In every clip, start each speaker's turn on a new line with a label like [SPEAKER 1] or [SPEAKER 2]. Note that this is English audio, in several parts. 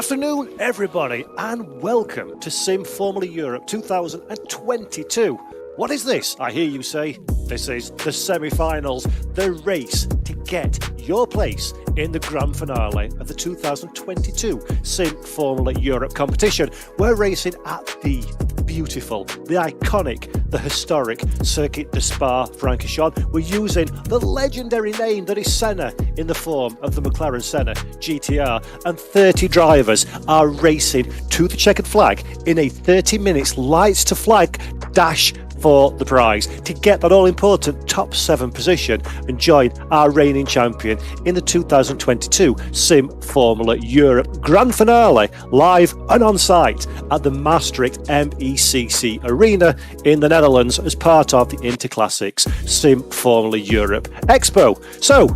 [SPEAKER 1] afternoon, everybody, and welcome to Sim Formula Europe 2022. What is this? I hear you say. This is the semi-finals, the race to get your place in the grand finale of the 2022 Sim Formula Europe competition. We're racing at the beautiful, the iconic, the historic Circuit de Spa-Francorchamps. We're using the legendary name that is Senna in the form of the McLaren Senna GTR, and 30 drivers are racing to the checkered flag in a 30 minutes lights to flag dash for the prize to get that all-important top 7 position and join our reigning champion in the 2022 Sim Formula Europe Grand Finale, live and on site at the Maastricht MECC Arena in the Netherlands as part of the Interclassics Sim Formula Europe Expo. So,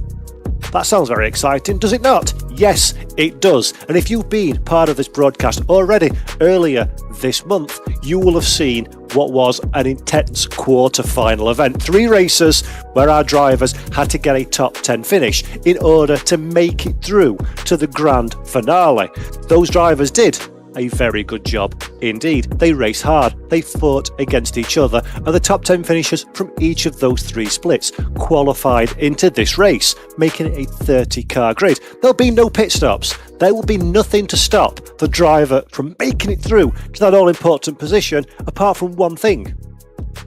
[SPEAKER 1] that sounds very exciting, does it not? Yes, it does. And if you've been part of this broadcast already earlier this month, you will have seen what was an intense quarter-final event. 3 races where our drivers had to get a top 10 finish in order to make it through to the grand finale. Those drivers did a very good job indeed. They raced hard, they fought against each other, and the top 10 finishers from each of those 3 splits qualified into this race, making it a 30-car grid. There'll be no pit stops. There will be nothing to stop the driver from making it through to that all-important position, apart from one thing: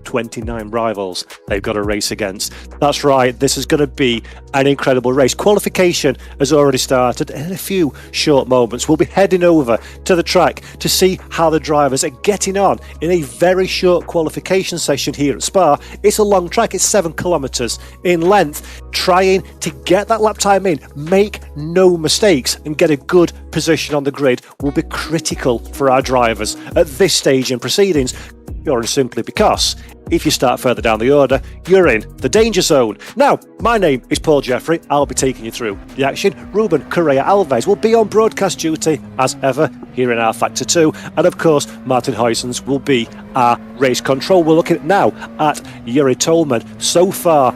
[SPEAKER 1] 29 rivals they've got to race against. That's right, this is going to be an incredible race. Qualification has already started, and in a few short moments we'll be heading over to the track to see how the drivers are getting on in a very short qualification session here at Spa. It's a long track, it's 7 kilometres in length. Trying to get that lap time in, make no mistakes, and get a good position on the grid will be critical for our drivers at this stage in proceedings. Pure and simply because if you start further down the order, you're in the danger zone. Now, my name is Paul Jeffrey. I'll be taking you through the action. Ruben Correa Alves will be on broadcast duty as ever here in R Factor 2. And of course, Martin Huysens will be our race control. We're looking now at Yuri Tolman so far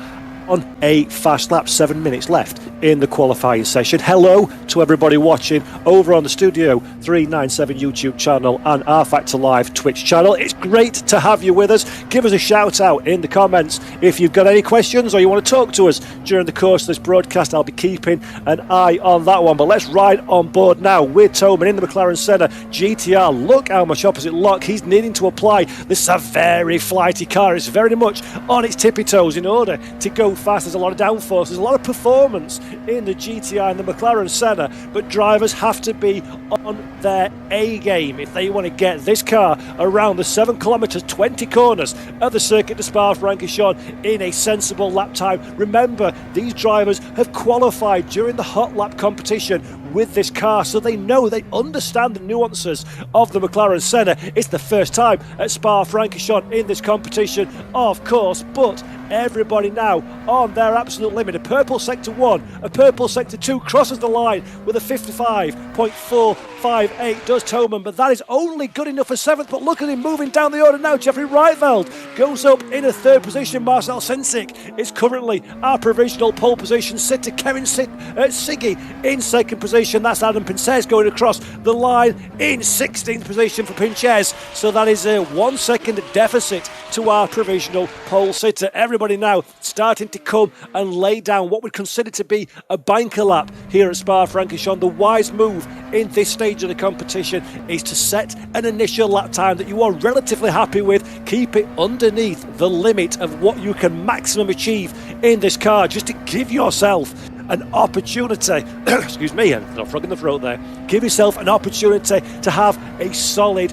[SPEAKER 1] on a fast lap, 7 minutes left in the qualifying session. Hello to everybody watching over on the Studio 397 YouTube channel and R Factor Live Twitch channel. It's great to have you with us. Give us a shout out in the comments if you've got any questions or you want to talk to us during the course of this broadcast. I'll be keeping an eye on that one. But let's ride on board now with Tolman in the McLaren Senna GTR. Look how much opposite lock he's needing to apply. This is a very flighty car. It's very much on its tippy toes in order to go fast. There's a lot of downforce, there's a lot of performance in the GTI and the McLaren Senna, but drivers have to be on their A game if they want to get this car around the 7 kilometres, 20 corners of the Circuit de Spa-Francorchamps in a sensible lap time. Remember, these drivers have qualified during the hot lap competition with this car, so they know, they understand the nuances of the McLaren Senna. It's the first time at Spa-Francorchamps in this competition, of course, but everybody now on their absolute limit. A purple sector 1, a purple sector 2 crosses the line with a 55.458 does Tolman, but that is only good enough for 7th. But look at him moving down the order now. Jeffrey Reitfeld goes up in a 3rd position. Marcel Sensic is currently our provisional pole position sitter. Kevin Siggy in 2nd position. That's Adam Pinces going across the line in 16th position for Pinces. So that is a 1 second deficit to our provisional pole sitter. Everybody now starting to come and lay down what we consider to be a banker lap here at Spa-Francorchamps. The wise move in this stage of the competition is to set an initial lap time that you are relatively happy with. Keep it underneath the limit of what you can maximum achieve in this car, just to give yourself an opportunity, excuse me, I'm not frog in the throat there, give yourself an opportunity to have a solid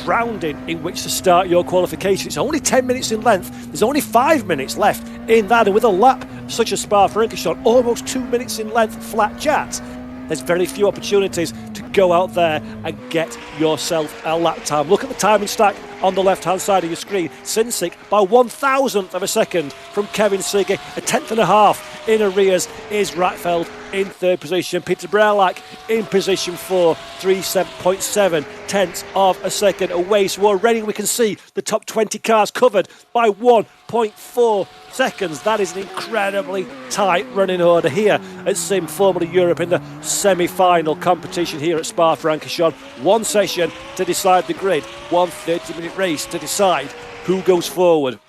[SPEAKER 1] grounding in which to start your qualification. It's only 10 minutes in length. There's only 5 minutes left in that, and with a lap such as Spa-Francorchamps, almost 2 minutes in length flat chat, there's very few opportunities to go out there and get yourself a lap time. Look at the timing stack on the left-hand side of your screen. Sincic by 1,000th of a second from Kevin Siggy. A 10.5 in arrears is Ratfeld in third position. Peter Brelak in position 4, 3.7 tenths of a second away. So already we can see the top 20 cars covered by 1.4 seconds. That is an incredibly tight running order here at Sim Formula Europe in the semi-final competition here at Spa-Francorchamps. One session to decide the grid, one 30-minute race to decide who goes forward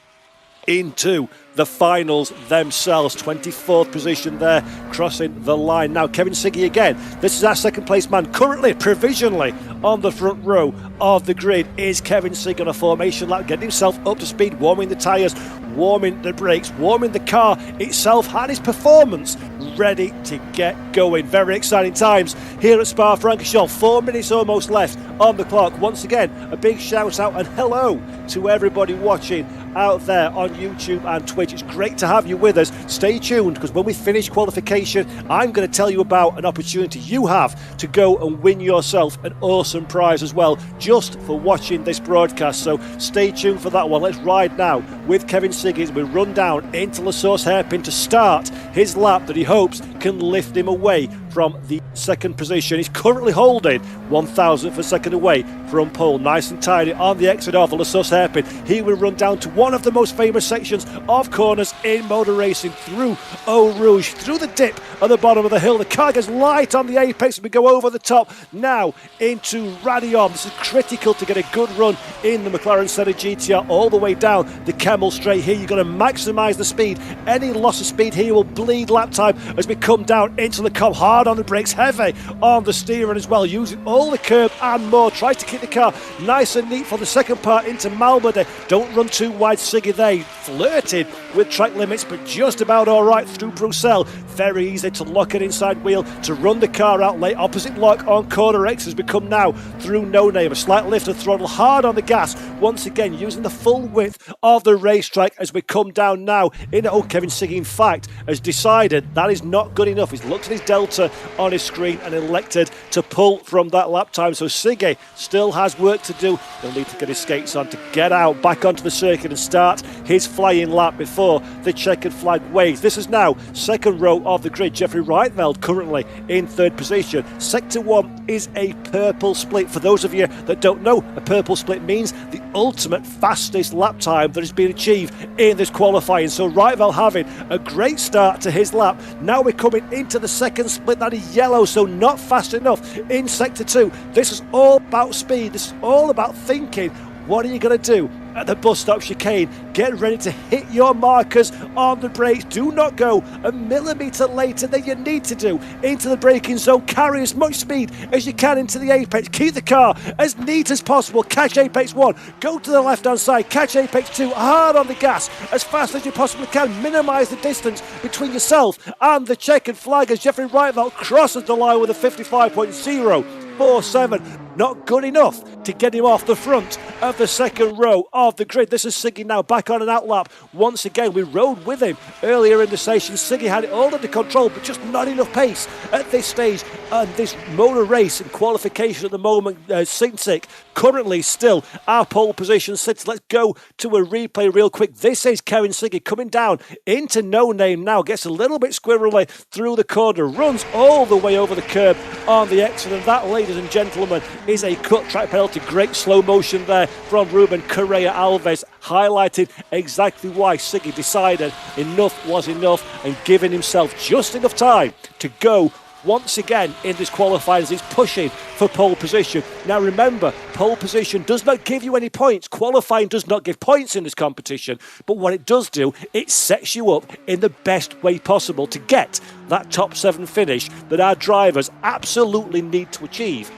[SPEAKER 1] into the finals themselves. 24th position there, crossing the line. Now Kevin Siggy again. This is our second place man. Currently, provisionally on the front row of the grid is Kevin Siggy on a formation lap, getting himself up to speed, warming the tyres, warming the brakes, warming the car itself, and his performance ready to get going. Very exciting times here at Spa-Francorchamps. 4 minutes almost left on the clock. Once again, a big shout out and hello to everybody watching out there on YouTube and Twitch. It's great to have you with us. Stay tuned, because when we finish qualification, I'm going to tell you about an opportunity you have to go and win yourself an awesome prize as well, just for watching this broadcast. So stay tuned for that one. Let's ride now with Kevin Siggy as we run down into La Source Hairpin to start his lap that he hopes can lift him away from the second position. He's currently holding 1,000th of a second away from pole. Nice and tidy on the exit of the La Source Hairpin. He will run down to one of the most famous sections of corners in motor racing, through Eau Rouge, through the dip at the bottom of the hill. The car gets light on the apex and we go over the top now into Radion. This is critical to get a good run in the McLaren Senna GTR all the way down the Camel Straight here. You've got to maximise the speed. Any loss of speed here will bleed lap time as we come down into the comp. Hard on the brakes, heavy on the steering as well, using all the curb and more. Tries to keep the car nice and neat for the second part into Malmedy. Don't run too wide, Siggy. They flirted with track limits, but just about all right through Bruxelles. Very easy to lock an inside wheel, to run the car out late. Opposite lock on corner X as we come now through No Name. A slight lift of throttle, hard on the gas. Once again, using the full width of the racetrack as we come down now in. Kevin Siggy, in fact, has decided that is not good enough. He's looked at his delta on his screen and elected to pull from that lap time. So Siggy still has work to do. He'll need to get his skates on to get out back onto the circuit and start his flying lap before the checkered flag waves. This is now second row of the grid. Jeffrey Reitveld currently in third position. Sector 1 is a purple split. For those of you that don't know, a purple split means the ultimate fastest lap time that has been achieved in this qualifying. So Reitveld having a great start to his lap. Now we're coming into the second split, that is yellow, so not fast enough in sector 2. This is all about speed. This is all about thinking, what are you going to do at the bus stop chicane? Get ready to hit your markers on the brakes. Do not go a millimetre later than you need to do into the braking zone. Carry as much speed as you can into the apex. Keep the car as neat as possible. Catch apex 1. Go to the left hand side. Catch apex 2. Hard on the gas as fast as you possibly can. Minimise the distance between yourself and the checkered flag as Jeffrey Reitveld crosses the line with a 55.047. Not good enough to get him off the front of the second row of the grid. This is Siggy now back on an outlap. Once again, we rode with him earlier in the session. Siggy had it all under control, but just not enough pace at this stage. And this motor race and qualification at the moment, Sincic currently still our pole position sits. Let's go to a replay real quick. This is Kevin Siggy coming down into No Name now. Gets a little bit squirrely through the corner. Runs all the way over the curb on the exit. And that, ladies and gentlemen, is a cut track penalty. Great slow motion there from Ruben Correa Alves, highlighting exactly why Siggy decided enough was enough and giving himself just enough time to go once again in this qualifying as he's pushing for pole position. Now remember, pole position does not give you any points. Qualifying does not give points in this competition, but what it does do, it sets you up in the best way possible to get that top 7 finish that our drivers absolutely need to achieve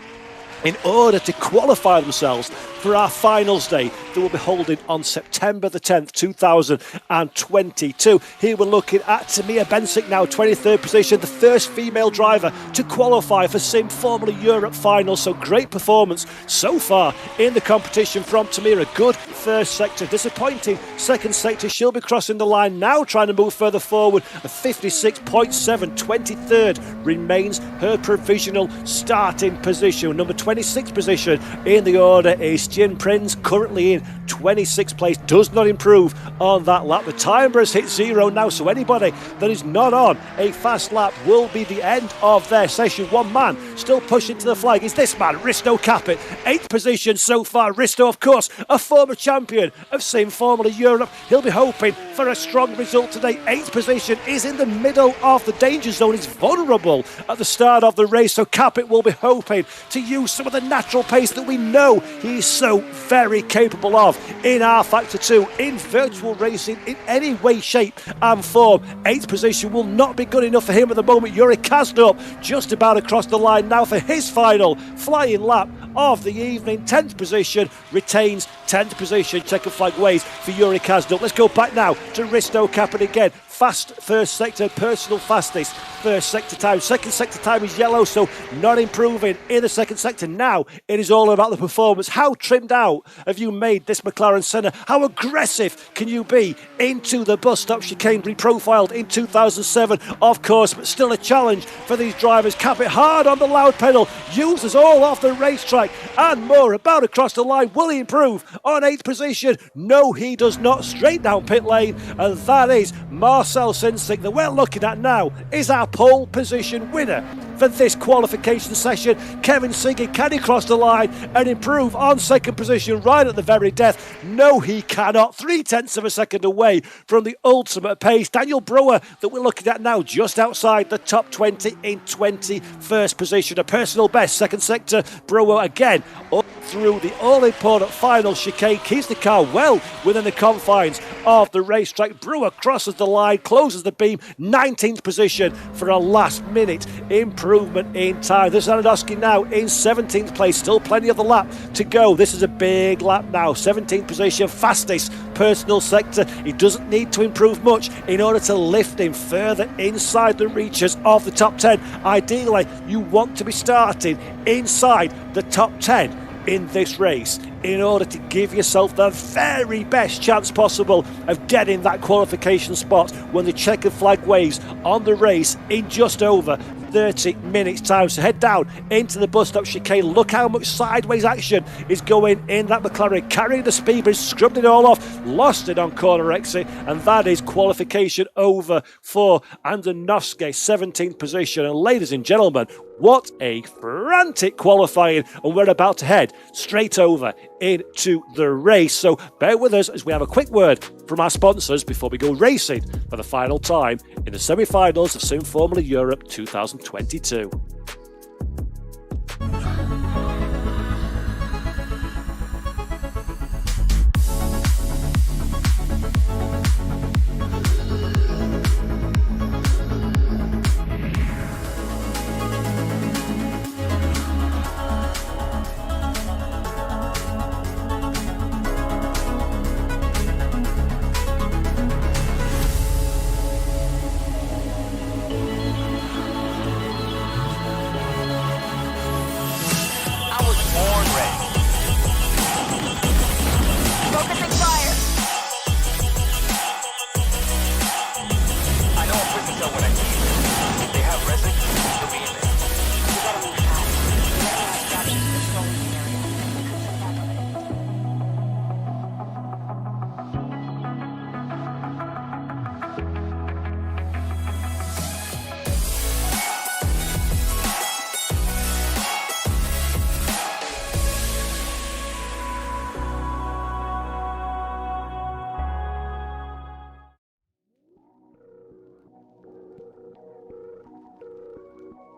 [SPEAKER 1] in order to qualify themselves for our finals day that will be holding on September the 10th, 2022. Here we're looking at Tamia Bensick now, 23rd position, the first female driver to qualify for Sim Formula Europe finals. So great performance so far in the competition from Tamia. A good first sector, disappointing second sector. She'll be crossing the line now, trying to move further forward. A 56.7, 23rd remains her provisional starting position. Number 26th position in the order is Belgian Prince, currently in 26th place, does not improve on that lap. The timer has hit 0 now, so anybody that is not on a fast lap will be the end of their session. One man still pushing to the flag is this man, Risto Capit, 8th position so far. Risto, of course, a former champion of Sim Formula Europe. He'll be hoping for a strong result today. 8th position is in the middle of the danger zone. He's vulnerable at the start of the race, so Capit will be hoping to use some of the natural pace that we know he's so very capable of in R Factor 2, in virtual racing, in any way, shape and form. 8th position will not be good enough for him at the moment. Yuri Kaznop just about across the line now for his final flying lap of the evening. 10th position retains 10th position. Checkered flag waves for Yuri Kaznop. Let's go back now to Risto Capit again. Fast first sector, personal fastest first sector time. Second sector time is yellow, so not improving in the second sector. Now it is all about the performance. How trimmed out have you made this McLaren Senna? How aggressive can you be into the bus stop chicane, reprofiled in 2007, of course, but still a challenge for these drivers. Capit hard on the loud pedal, uses all off the racetrack and more. About across the line, will he improve on 8th position? No, he does not. Straight down pit lane, and that is Marcel Sinsik that we're looking at now is our pole position winner for this qualification session. Kevin Siggy, can he cross the line and improve on second position right at the very death? No, he cannot. 0.3 of a second away from the ultimate pace. Daniel Brewer that we're looking at now just outside the top 20 in 21st position. A personal best second sector. Brewer again up through the all-important final chicane, keeps the car well within the confines of the racetrack. Brewer crosses the line, closes the beam, 19th position for a last-minute improvement in time. There's Zanadowski now in 17th place, still plenty of the lap to go. This is a big lap now, 17th position, fastest personal sector. He doesn't need to improve much in order to lift him further inside the reaches of the top 10. Ideally, you want to be starting inside the top 10 in this race in order to give yourself the very best chance possible of getting that qualification spot when the checkered flag waves on the race in just over 30 minutes time. So head down into the bus stop chicane. Look how much sideways action is going in that McLaren, carrying the speed bridge, scrubbed it all off, lost it on corner exit, and that is qualification over for Andonovski, 17th position. And ladies and gentlemen, what a frantic qualifying, and we're about to head straight over into the race. So bear with us as we have a quick word from our sponsors before we go racing for the final time in the semi-finals of Sim Formula Europe 2022.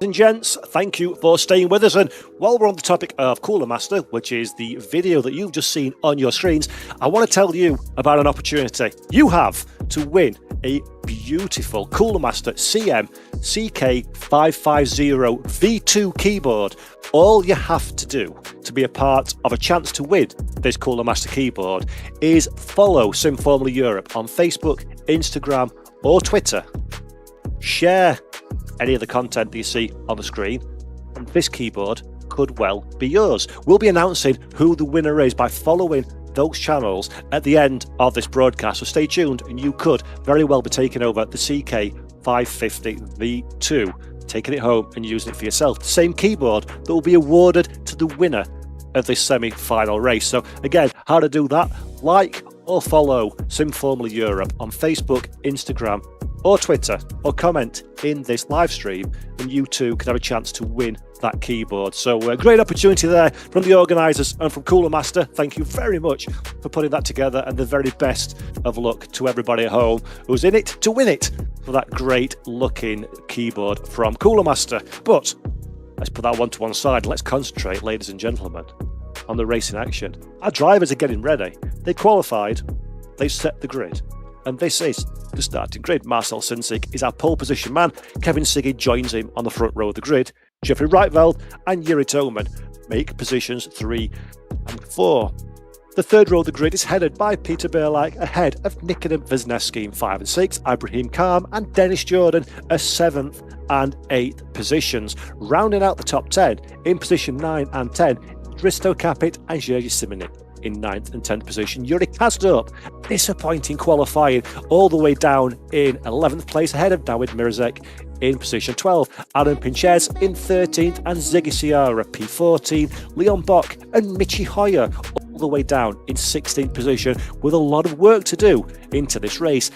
[SPEAKER 1] And gents, thank you for staying with us. And while we're on the topic of Cooler Master, which is the video that you've just seen on your screens, I want to tell you about an opportunity you have to win a beautiful Cooler Master CM CK550 V2 keyboard. All you have to do to be a part of a chance to win this Cooler Master keyboard is follow Sim Formula Europe on Facebook, Instagram or Twitter. Share any of the content that you see on the screen, and this keyboard could well be yours. We'll be announcing who the winner is by following those channels at the end of this broadcast, so stay tuned and you could very well be taking over the CK550 V2, taking it home and using it for yourself. The same keyboard that will be awarded to the winner of this semi-final race. So again, how to do that? Like or follow Sim Formula Europe on Facebook, Instagram or Twitter, or comment in this live stream, and you too can have a chance to win that keyboard. So a great opportunity there from the organisers and from Cooler Master. Thank you very much for putting that together, and the very best of luck to everybody at home who's in it to win it for that great looking keyboard from Cooler Master. But let's put that one to one side. Let's concentrate, ladies and gentlemen, on the racing action. Our drivers are getting ready. They qualified, they set the grid, and this is the starting grid. Marcel Sinsik is our pole position man. Kevin Siggy joins him on the front row of the grid. Jeffrey Reitveld and Yuri Toman make positions 3 and 4. The third row of the grid is headed by Peter Berlak ahead of Nikodem Wisniewski in 5 and 6, Ibrahim Khan and Dennis Jordan as 7th and 8th positions. Rounding out the top 10 in position 9 and 10, Risto Capit and Jerzy Simonin in 9th and 10th position. Yuri Kazdorp, disappointing qualifying, all the way down in 11th place ahead of Dawid Mirzek in position 12. Aaron Pinchez in 13th and Ziggy Sierra P14. Leon Bock and Michi Hoyer all the way down in 16th position, with a lot of work to do into this race.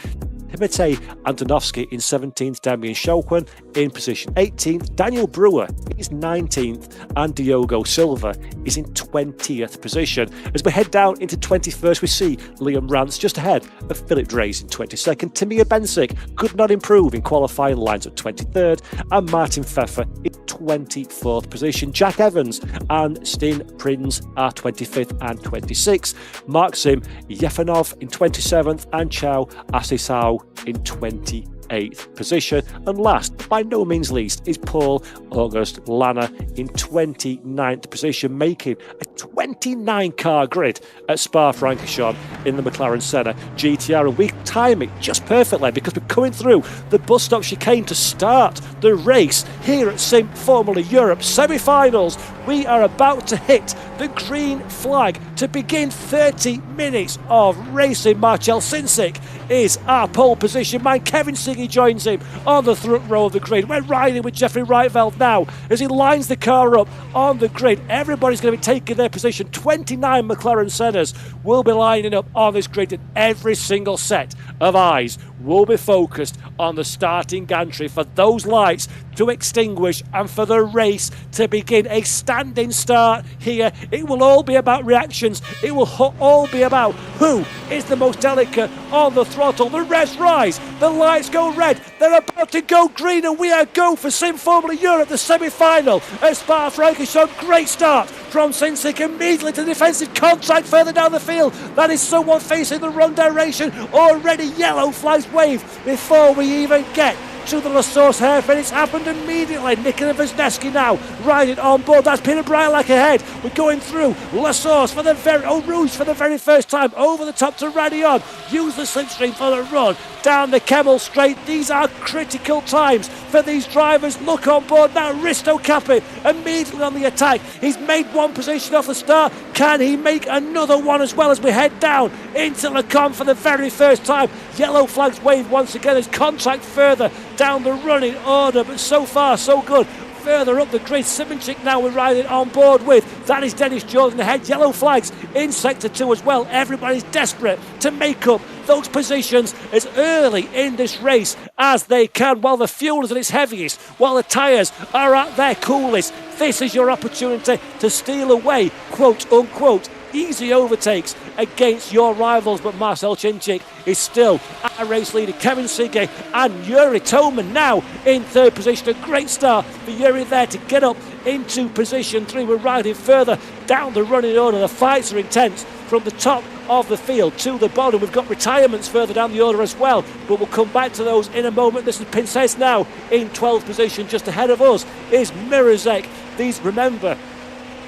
[SPEAKER 1] Timotej Antonovsky in 17th, Damien Chauquin in position 18th, Daniel Brewer is 19th, and Diogo Silva is in 20th position. As we head down into 21st, we see Liam Rance just ahead of Philip Dreys in 22nd, Tamir Bensick could not improve in qualifying, lines at 23rd, and Martin Pfeffer in 24th position. Jack Evans and Steen Prins are 25th and 26th, Maxim Yefanov in 27th, and Chao Asisao in 28th position. And last, but by no means least, is Paul August Lanner in 29th position, making a 29 car grid at Spa-Francorchamps in the McLaren Senna GTR. And we time it just perfectly because we're coming through the bus stop chicane to start the race here at Sim Formula Europe semi-finals. We are about to hit the green flag to begin 30 minutes of racing. Marcel Sinsik is our pole position man. Kevin Siggy joins him on the front row of the grid. We're riding with Jeffrey Reitveld now as he lines the car up on the grid. Everybody's going to be taking their position. 29 McLaren Sennas will be lining up on this grid, and every single set of eyes will be focused on the starting gantry for those lights to extinguish and for the race to begin. A standing start here. It will all be about reactions. It will all be about who is the most delicate on the throttle. The revs rise, the lights go red, they're about to go green, and we are go for Sim Formula Europe, the semi-final at Spa-Francorchamps. Great start from Sinsik, immediately to defensive contact further down the field. That is someone facing the run direction. Already yellow flags wave before we even get to the La Source hairpin. It's happened immediately. Nikodem Wisniewski now riding on board. That's Peter Brylak ahead. We're going through La Source for the Rouge for the very first time. Over the top to Radion. Use the slipstream for the run down the Kemmel Straight. These are critical times for these drivers. Look on board now. Risto Capit immediately on the attack. He's made one position off the start. Can he make another one as well as we head down into Le Con for the very first time? Yellow flags wave once again as contact further down the running order, but so far so good. Further up the grid, Simonchik now we're riding on board with. That is Dennis Jordan ahead. Yellow flags in sector 2 as well. Everybody's desperate to make up those positions as early in this race as they can, while the fuel is at its heaviest, while the tyres are at their coolest. This is your opportunity to steal away, quote unquote, easy overtakes against your rivals. But Marcel Sinsik is still a race leader. Kevin Siggy and Yuri Toman now in third position. A great start for Yuri there to get up into position 3. We're riding further down the running order. The fights are intense from the top of the field to the bottom. We've got retirements further down the order as well, but we'll come back to those in a moment. This is Pincez now in 12th position. Just ahead of us is Mirzek. Remember,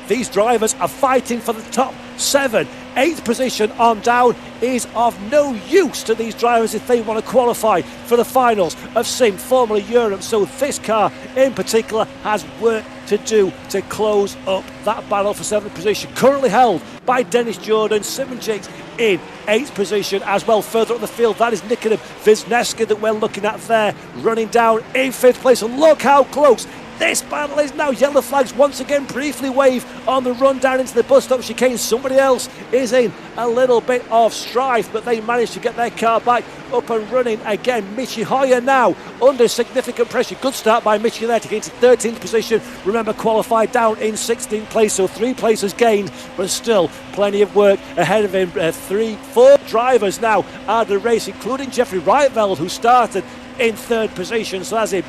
[SPEAKER 1] these drivers are fighting for the top 7. 8th position on down is of no use to these drivers if they want to qualify for the finals of Sim Formula Europe. So this car in particular has work to do to close up that battle for 7th position, currently held by Dennis Jordan. Simonchik in 8th position as well. Further up the field, that is Nikodem Wisniewski that we're looking at there, running down in 5th place. And look how close this battle is now. Yellow flags once again briefly wave on the run down into the bus stop chicane. Somebody else is in a little bit of strife, but they managed to get their car back up and running again. Michi Hoyer now under significant pressure. Good start by Michi there to get into 13th position. Remember, qualified down in 16th place, so 3 places gained, but still plenty of work ahead of him. 4 drivers now out of the race, including Jeffrey Reitveld, who started in 3rd position. So that's a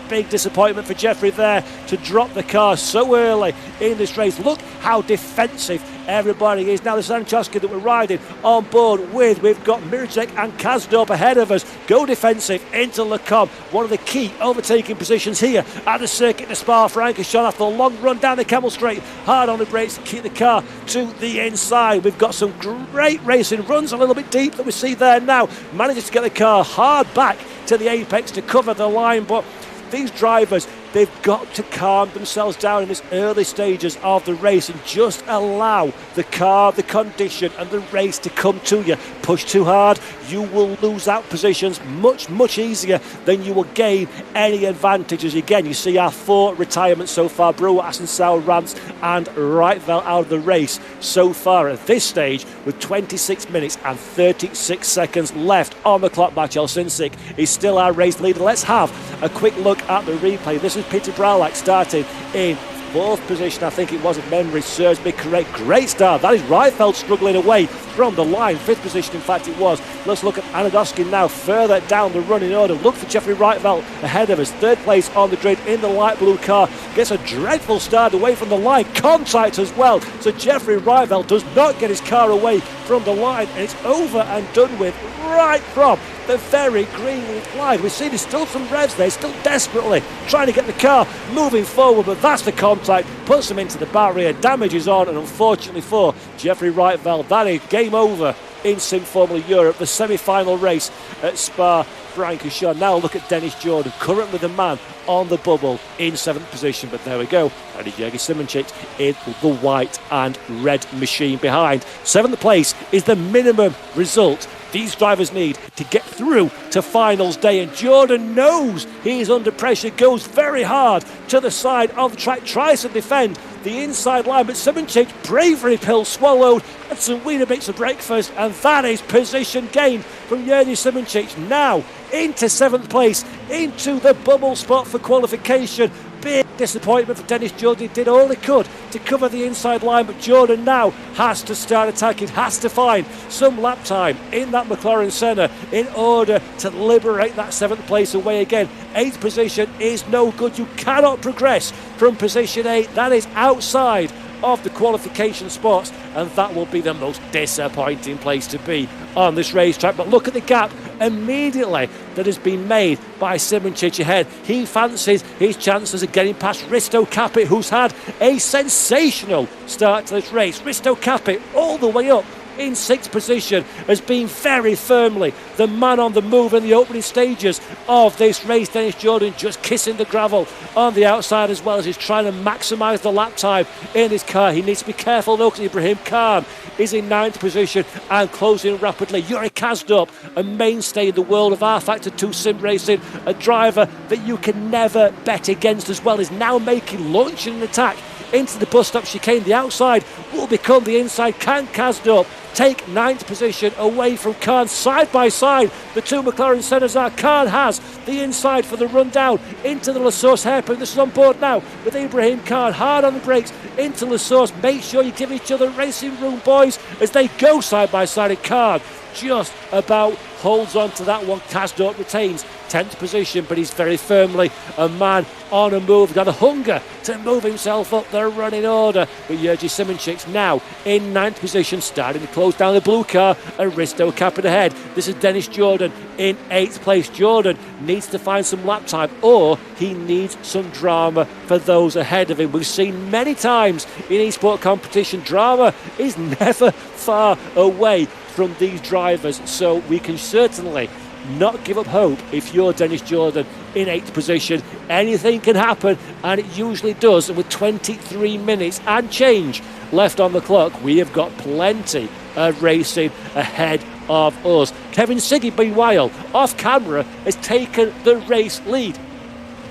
[SPEAKER 1] big disappointment for Jeffrey there to drop the car so early in this race. Look how defensive everybody is. Now the Sanchoski that we're riding on board with, we've got Mircek and Kazdorp ahead of us. Go defensive into Le Combe, one of the key overtaking positions here at the circuit de Spa-Francorchamps after a long run down the Camel Straight. Hard on the brakes to keep the car to the inside. We've got some great racing, runs a little bit deep that we see there now. Manages to get the car hard back to the apex to cover the line, but these drivers, they've got to calm themselves down in this early stages of the race and just allow the car, the condition and the race to come to you. Push too hard, you will lose out positions much easier than you will gain any advantages. Again, you see our 4 retirements so far: Brewer, Asensau, Rance and Reitveld out of the race so far at this stage, with 26 minutes and 36 seconds left on the clock. Marcel Sinsik is still our race leader. Let's have a quick look at the replay. This is Peter Braulag starting in 4th position, I think it was, if memory serves me correct. Great start. That is Reitveld struggling away from the line. 5th position, in fact, it was. Let's look at Anadoskin now further down the running order. Look for Jeffrey Reitveld ahead of us. 3rd place on the grid in the light blue car. Gets a dreadful start away from the line. Contact as well. So Jeffrey Reitveld does not get his car away from the line, and it's over and done with right from the very green line. We see there's still some revs there, still desperately trying to get the car moving forward, but that's the contact, puts him into the barrier, damage is on, and unfortunately for Jeffrey Reitveld, that is game over in Sim Formula Europe, the semi-final race at Spa-Francorchamps. Now look at Dennis Jordan, currently the man on the bubble in 7th position, but there we go. And Jürgen Simončić in the white and red machine behind. 7th place is the minimum result these drivers need to get through to finals day, and Jordan knows he is under pressure, goes very hard to the side of the track, tries to defend the inside line, but Simončić, bravery pill swallowed, and some wiener bits of breakfast, and that is position gained from Jürgen Simončić. Now into 7th place, into the bubble spot for qualification. Big disappointment for Dennis Jordan. He did all he could to cover the inside line, but Jordan now has to start attacking, has to find some lap time in that McLaren Senna in order to liberate that 7th place away again. 8th position is no good. You cannot progress from position 8. That is outside of the qualification spots, and that will be the most disappointing place to be on this racetrack. But look at the gap immediately that has been made by Simončić ahead. He fancies his chances of getting past Risto Capit, who's had a sensational start to this race. Risto Capit all the way up in 6th position has been very firmly the man on the move in the opening stages of this race. Dennis Jordan just kissing the gravel on the outside, as well as he's trying to maximise the lap time in his car. He needs to be careful though, because Ibrahim Khan is in 9th position and closing rapidly. Yuri Kazdorp, a mainstay in the world of R-Factor 2 sim racing, a driver that you can never bet against as well, is now launching an attack into the bus stop chicane. The outside will become the inside. Can Kazdorp take 9th position away from Khan? Side by side, the 2 McLaren Sennas are. Khan has the inside for the run down into the La Source hairpin. This is on board now with Ibrahim Khan, hard on the brakes into La Source. Make sure you give each other racing room, boys, as they go side by side, and Khan just about holds on to that one. Kazdorp retains 10th position, but he's very firmly a man on a move, got a hunger to move himself up the running order. But Jürgen Simončić now in 9th position, starting to close down the blue car, and Risto Capit ahead. This is Dennis Jordan in 8th place. Jordan needs to find some lap time, or he needs some drama for those ahead of him. We've seen many times in esport competition, drama is never far away from these drivers, so we can certainly not give up hope if you're Dennis Jordan in 8th position. Anything can happen, and it usually does, and with 23 minutes and change left on the clock, we have got plenty of racing ahead of us. Kevin Siggy, meanwhile, off camera, has taken the race lead.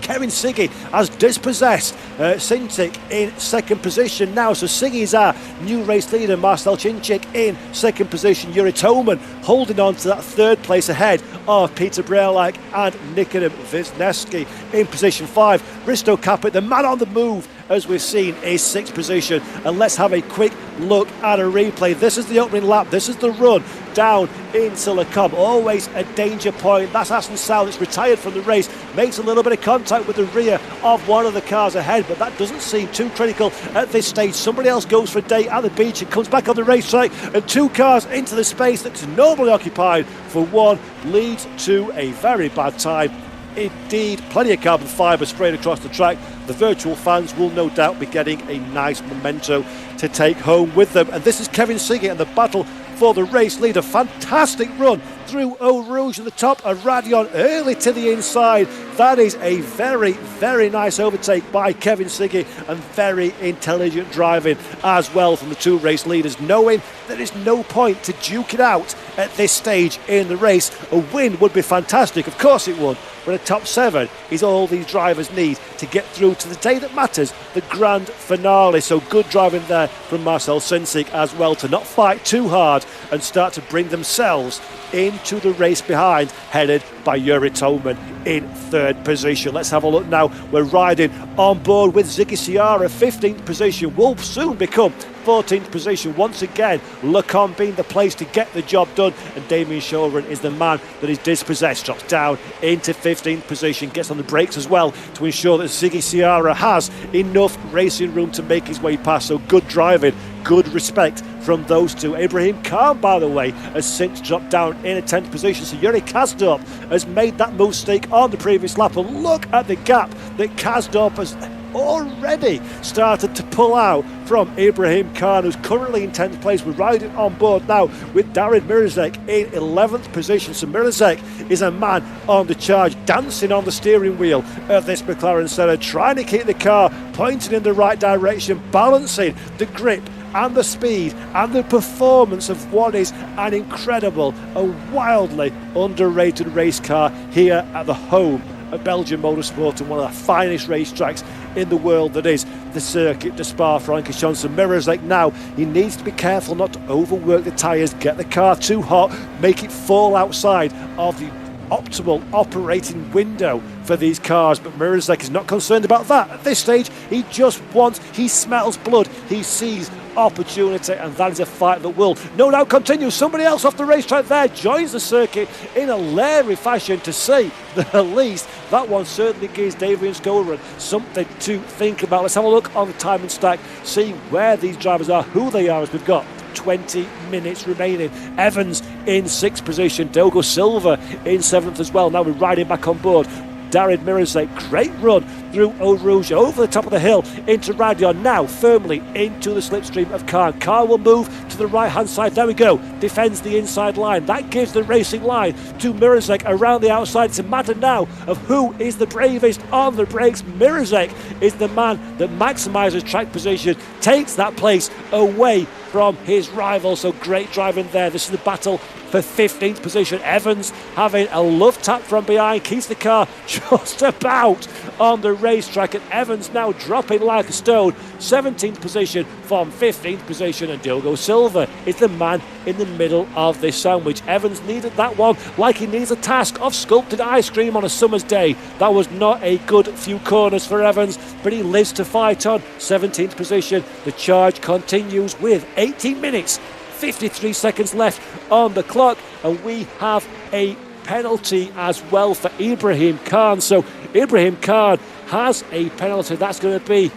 [SPEAKER 1] Kevin Siggy has dispossessed Sintic in second position now. So Siggy's our new race leader. Marcel Chinchik in second position. Yuri Toman holding on to that third place ahead of Peter Brealak and Nikodem Wisniewski in position 5. Risto Caput, the man on the move, as we've seen, is sixth position. And let's have a quick look at a replay. This is the opening lap. This is the run down into Le Combe. Always a danger point. That's Aston Sal. It's retired from the race. Makes a little bit of contact with the rear of one of the cars ahead, but that doesn't seem too critical at this stage. Somebody else goes for a day at the beach and comes back on the racetrack, and two cars into the space that's normally occupied for one leads to a very bad time. Indeed, plenty of carbon fibre sprayed across the track. The virtual fans will no doubt be getting a nice memento to take home with them. And this is Kevin Siggy and the battle for the race leader. Fantastic run through Eau Rouge at the top, and Radion early to the inside. That is a very, very nice overtake by Kevin Siggy, and very intelligent driving as well from the two race leaders, knowing there is no point to duke it out at this stage in the race. A win would be fantastic, of course it would, but a top 7 is all these drivers need to get through to the day that matters, the grand finale. So good driving there from Marcel Chinchik as well, to not fight too hard and start to bring themselves into the race behind, headed by Yuri Toman in third position. Let's have a look now. We're riding on board with Ziggy Sierra. 15th position will soon become 14th position. Once again, Le Combe being the place to get the job done, and Damien Shaurin is the man that is dispossessed. Drops down into 15th position, gets on the brakes as well to ensure that Ziggy Sierra has enough racing room to make his way past. So good driving, good respect from those two. Ibrahim Khan, by the way, has since dropped down in a 10th position. So Yuri Kazdorp has made that mistake on the previous lap, and look at the gap that Kazdorp has already started to pull out from Ibrahim Khan, who's currently in 10th place. We're riding on board now with Darid Mirazek in 11th position. So Mirazek is a man on the charge, dancing on the steering wheel of this McLaren Senna, trying to keep the car pointing in the right direction, balancing the grip and the speed and the performance of what is an incredible, a wildly underrated race car here at the home of Belgian motorsport, and one of the finest racetracks in the world that is the circuit de Spa-Francorchamps. And Mirazek now, he needs to be careful not to overwork the tyres, get the car too hot, make it fall outside of the optimal operating window for these cars. But Mirazek is not concerned about that at this stage. He just wants, he smells blood, he sees opportunity, and that is a fight that will no doubt continue. Somebody else off the racetrack there joins the circuit in a leery fashion, to say the least. That one certainly gives Damien Shaurin something to think about. Let's have a look on the timing stack, see where these drivers are, who they are, as we've got 20 minutes remaining. Evans in 6th position, Diogo Silva in 7th as well. Now we're riding back on board Darid Mirazek. Great run through Eau Rouge, over the top of the hill into Radion, now firmly into the slipstream of Khan. Khan will move to the right hand side. There we go, defends the inside line. That gives the racing line to Mirazek around the outside. It's a matter now of who is the bravest on the brakes. Mirazek is the man that maximises track position, takes that place away from his rival. So great driving there. This is the battle for 15th position. Evans having a love tap from behind, keeps the car just about on the racetrack, and Evans now dropping like a stone. 17th position from 15th position, and Diogo Silva is the man in the middle of this sandwich. Evans needed that one like he needs a task of sculpted ice cream on a summer's day. That was not a good few corners for Evans, but he lives to fight on. 17th position. The charge continues with 18 minutes 53 seconds left on the clock, and we have a penalty as well for Ibrahim Khan. So Ibrahim Khan has a penalty. That's going to be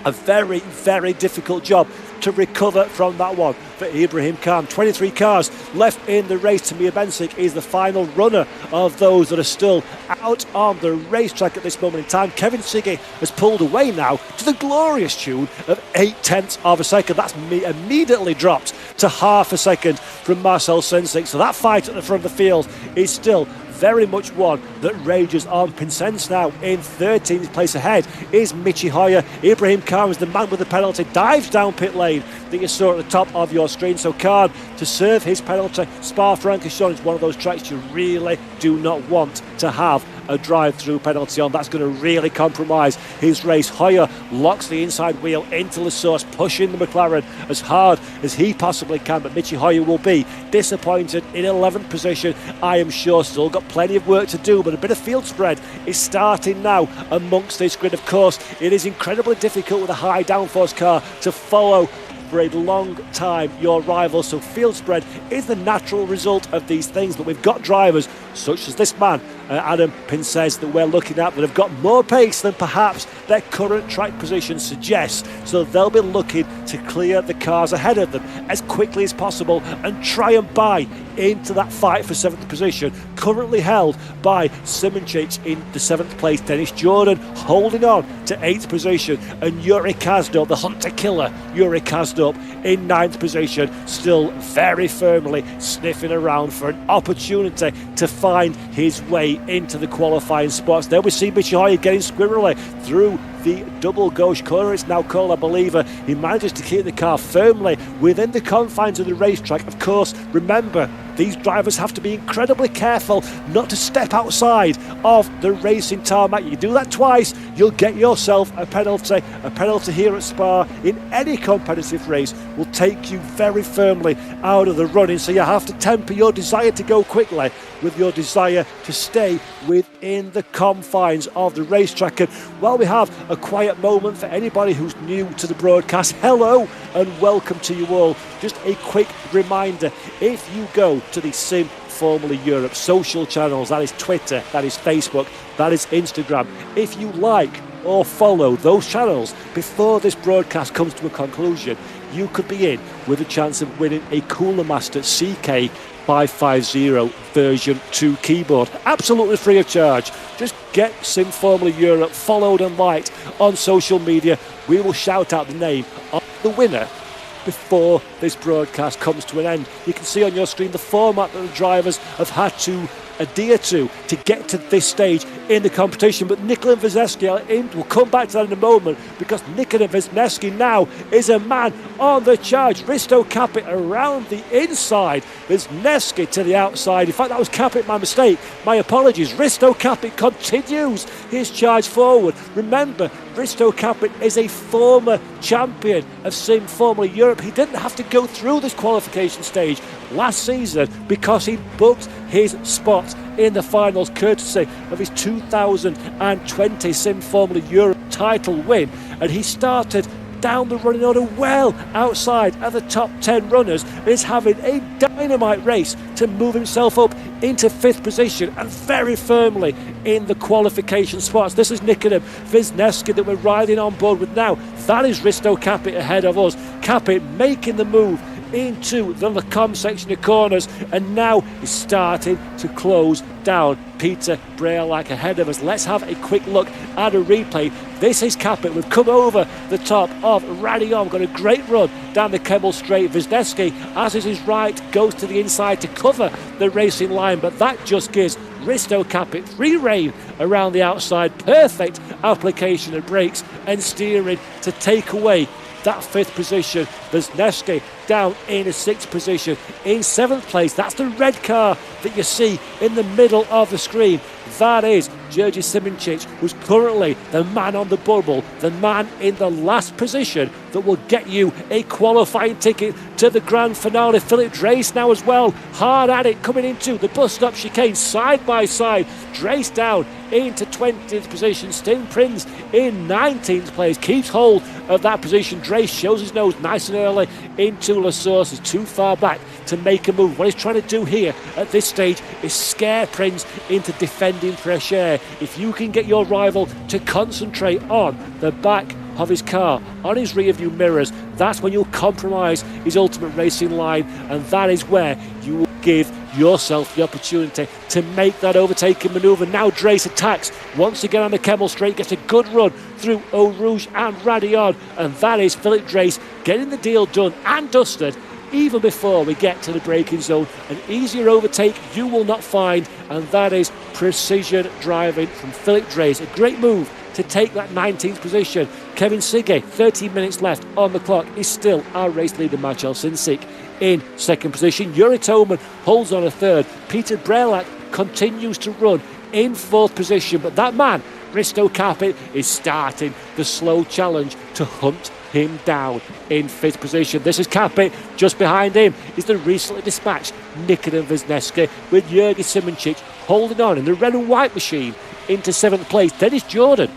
[SPEAKER 1] a very, very difficult job to recover from that one for Ibrahim Khan. 23 cars left in the race. Tamir Bensic is the final runner of those that are still out on the racetrack at this moment in time. Kevin Siggy has pulled away now to the glorious tune of 0.8 of a second. That's immediately dropped to half a second from Marcel Chinchik. So that fight at the front of the field is still very much one that rages on. Pinsence now in 13th place. Ahead is Michi Hoyer. Ibrahim Khan is the man with the penalty, dives down pit lane that you saw at the top of your screen. So Khan to serve his penalty. Spa-Francorchamps is one of those tracks you really do not want to have a drive-through penalty on. That's going to really compromise his race. Hoyer locks the inside wheel into La Source, pushing the McLaren as hard as he possibly can, but Michi Hoyer will be disappointed in 11th position, I am sure. Still got plenty of work to do, but a bit of field spread is starting now amongst this grid. Of course, it is incredibly difficult with a high downforce car to follow for a long time your rival, so field spread is the natural result of these things. But we've got drivers such as this man, Adam Pincez, that we're looking at, that have got more pace than perhaps their current track position suggests, so they'll be looking to clear the cars ahead of them as quickly as possible and try and buy into that fight for 7th position, currently held by Simoncic in the 7th place. Dennis Jordan holding on to 8th position, and Yuri Kazdorp, the hunter killer Yuri Kazdorp, in 9th position, still very firmly sniffing around for an opportunity to find his way into the qualifying spots. There we see Michi Hoyer getting squirrely through the double gauche corner, it's now called, I believe. He manages to keep the car firmly within the confines of the racetrack. Of course, remember, these drivers have to be incredibly careful not to step outside of the racing tarmac. You do that twice, you'll get yourself a penalty. A penalty here at Spa in any competitive race will take you very firmly out of the running, so you have to temper your desire to go quickly with your desire to stay within the confines of the racetrack. And while we have a quiet moment for anybody who's new to the broadcast, hello and welcome to you all. Just a quick reminder, if you go to the Sim Formula Europe social channels, that is Twitter, that is Facebook, that is Instagram, if you like or follow those channels before this broadcast comes to a conclusion, you could be in with a chance of winning a Cooler Master CK 550 version 2 keyboard, absolutely free of charge. Just get Sim Formula Europe followed and liked on social media. We will shout out the name of the winner before this broadcast comes to an end. You can see on your screen the format that the drivers have had to adhere to get to this stage in the competition. But Nicola Wisniewski, we'll come back to that in a moment, because Nicola Wisniewski now is a man on the charge. Risto Capit around the inside, Wisniewski to the outside. In fact, that was Capit, my mistake, my apologies. Risto Capit continues his charge forward. Remember, Risto Capit is a former champion of Sim Formula Europe. He didn't have to go through this qualification stage last season because he booked his spot in the finals courtesy of his 2020 Sim Formula Europe title win, and he started down the running order well outside of the top 10 runners, and is having a dynamite race to move himself up into 5th position and very firmly in the qualification spots. This is Nicola Wisniewski that we're riding on board with now. That is Risto Capit ahead of us. Capit making the move into the Lecombe section of corners, and now is starting to close down Peter Brealak ahead of us. Let's have a quick look at a replay. This is Capit. We've come over the top of Radion, got a great run down the Kemmel Straight. Wisniewski, as is his right, goes to the inside to cover the racing line, but that just gives Risto Capit free rein around the outside. Perfect application of brakes and steering to take away that 5th position. Wisniewski down in a 6th position. In 7th place, that's the red car that you see in the middle of the screen. That is Georgi Simoncic, who's currently the man on the bubble, the man in the last position that will get you a qualifying ticket to the grand finale. Philip Drace now as well, hard at it, coming into the bus stop chicane side by side. Drace down into 20th position. Stin Prinz in 19th place, keeps hold of that position. Drace shows his nose nice and early into La Source. Is too far back to make a move. What he's trying to do here at this stage is scare Prinz into defending fresh air. If you can get your rival to concentrate on the back of his car, on his rear view mirrors, that's when you'll compromise his ultimate racing line, and that is where you will give yourself the opportunity to make that overtaking manoeuvre. Now Drace attacks once again on the Kemmel Straight, gets a good run through Eau Rouge and Radion, and that is Philip Drace getting the deal done and dusted even before we get to the braking zone. An easier overtake you will not find, and that is precision driving from Philip Drace. A great move to take that 19th position. Kevin Sige, 13 minutes left on the clock, is still our race leader. Marcel Sinsik in 2nd position. Yuri Toman holds on a 3rd. Peter Brealak continues to run
[SPEAKER 2] in 4th position, but that man, Risto Capit, is starting the slow challenge to hunt him down in 5th position. This is Capit. Just behind him is the recently dispatched Nikitin Wisniewski, with Jurgen Simonchik holding on in the red and white machine into 7th place. Dennis Jordan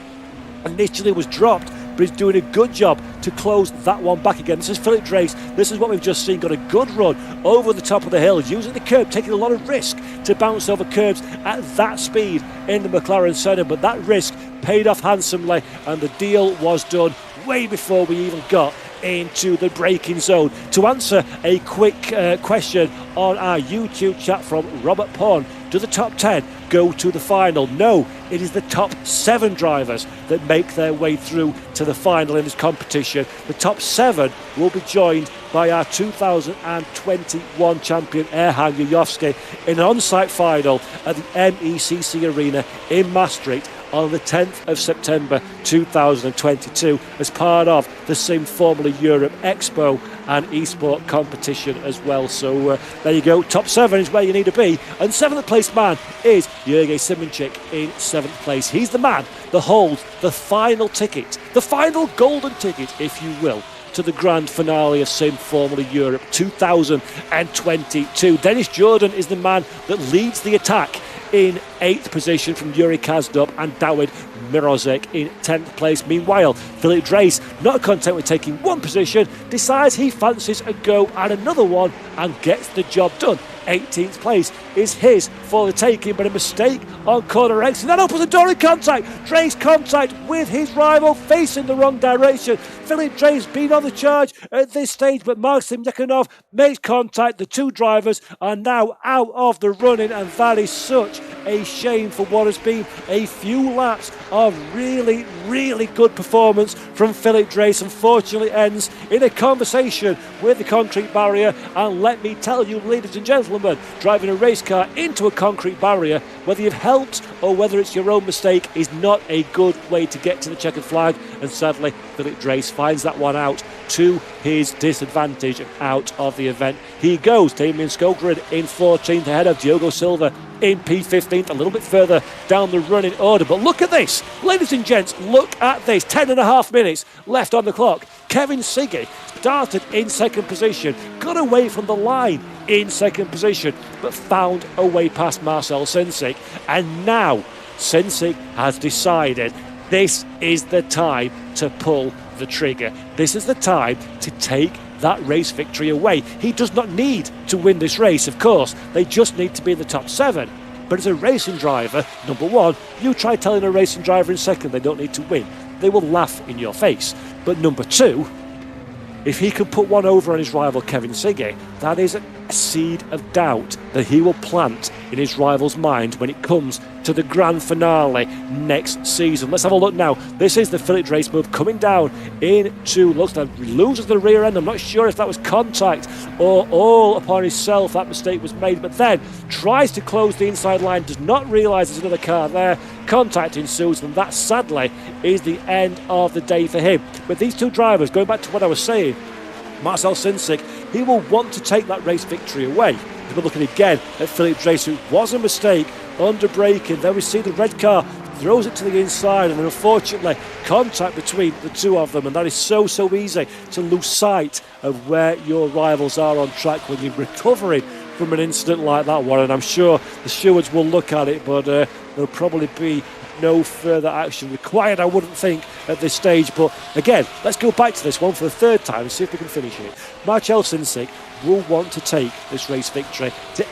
[SPEAKER 2] initially was dropped, but he's doing a good job to close that one back again. This is Philip Drace. This is what we've just seen. Got a good run over the top of the hill, using the curb, taking a lot of risk to bounce over curbs at that speed in the McLaren Senna, but that risk paid off handsomely, and the deal was done way before we even got into the braking zone. To answer a quick question on our YouTube chat from Robert Pond, do the top 10 go to the final? No, it is the top 7 drivers that make their way through to the final in this competition. The top 7 will be joined by our 2021 champion Erhan Yuyovski in an on-site final at the MECC Arena in Maastricht on the 10th of September 2022 as part of the Sim Formula Europe Expo and eSport competition as well. So there you go, top 7 is where you need to be, and 7th place man is Jurgen Simonchik in 7th place. He's the man that holds the final ticket, the final golden ticket if you will, to the grand finale of Sim Formula Europe 2022. Dennis Jordan is the man that leads the attack in 8th position from Yuri Kazdub and Dawid Mirozek in 10th place. Meanwhile, Philip Drace, not content with taking one position, decides he fancies a go at another one and gets the job done. 18th place is his for the taking, but a mistake on corner exit. That opens the door in contact. Drace contact with his rival facing the wrong direction. Philip Drace been on the charge at this stage, but Maxim Nikonov makes contact. The two drivers are now out of the running, and that is such a shame for what has been a few laps of really, really good performance from Philip Drace. Unfortunately ends in a conversation with the concrete barrier, and let me tell you, ladies and gentlemen, driving a race car into a concrete barrier, whether you've helped or whether it's your own mistake, is not a good way to get to the checkered flag, and sadly Philip Drace finds that one out to his disadvantage out of the event. He goes Damien Skogren in 14th ahead of Diogo Silva in P15th, a little bit further down the running order. But look at this, ladies and gents, look at this, 10.5 minutes left on the clock. Kevin Siggy started in 2nd position, got away from the line in 2nd position, but found a way past Marcel Sensic, and now Sensic has decided this is the time to pull the trigger. This is the time to take that race victory away. He does not need to win this race, of course. They just need to be in the top 7. But as a racing driver, number one, you try telling a racing driver in second they don't need to win. They will laugh in your face. But number two, if he can put one over on his rival Kevin Siggy, that is a seed of doubt that he will plant in his rival's mind when it comes to the grand finale next season. Let's have a look now. This is the Philip Drace move coming down into, looks like loses the rear end. I'm not sure if that was contact or all upon himself that mistake was made, but then tries to close the inside line, does not realise there's another car there. Contact ensues, and that sadly is the end of the day for him. With these two drivers, going back to what I was saying, Marcel Sensic, he will want to take that race victory away. We're looking again at Philip Drace, who was a mistake under braking. Then we see the red car throws it to the inside, and unfortunately contact between the two of them, and that is so easy to lose sight of where your rivals are on track when you're recovering from an incident like that one. And I'm sure the stewards will look at it, but there'll probably be no further action required, I wouldn't think, at this stage. But again, let's go back to this one for the third time and see if we can finish it. Marcel Sensic will want to take this race victory to